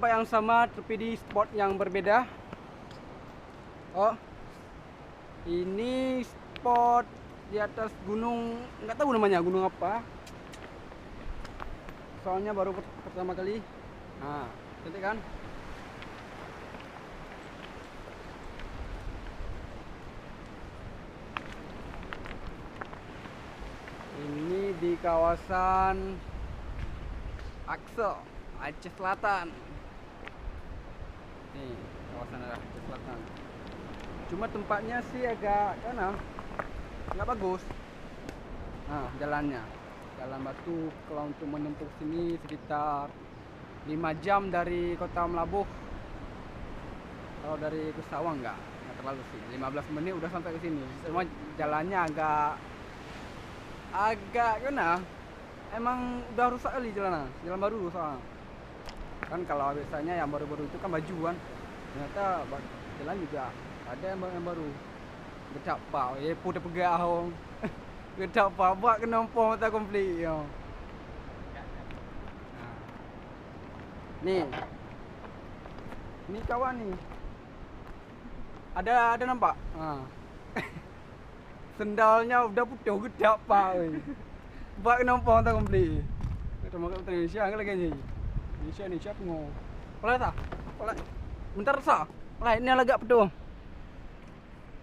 tempat yang sama tapi di spot yang berbeda. Oh, ini spot di atas gunung, nggak tahu namanya gunung apa. Soalnya baru pertama kali. Nah, cantik kan? Ini di kawasan Aksel, Aceh Selatan. Nih, kawasan Aceh Selatan. Cuma tempatnya sih agak nggak bagus. Nah, jalannya, jalan batu. Kalau untuk menempuh sini sekitar 5 jam dari Kota Melabuh. Kalau dari Kusawang nggak terlalu sih. 15 menit udah sampai ke sini. Cuma jalannya agak emang udah rusak kali jalan baru soalnya. Kan kalau biasanya yang baru-baru itu kan baju kan. Ternyata jalan juga ada yang baru. Gecak pak, ya putar pegak hong. Gecak pak, buat kena empong tak komplit yo. Nih. Ini kawan nih. Ada nampak? Sendalnya udah putus gedak pak. Buat kena empong tak komplit. Kita makan Indonesia kan lagi ni. Indonesia ni siapa ngau. Boleh tak? Boleh. Bentar sah. Lah ini agak penuh.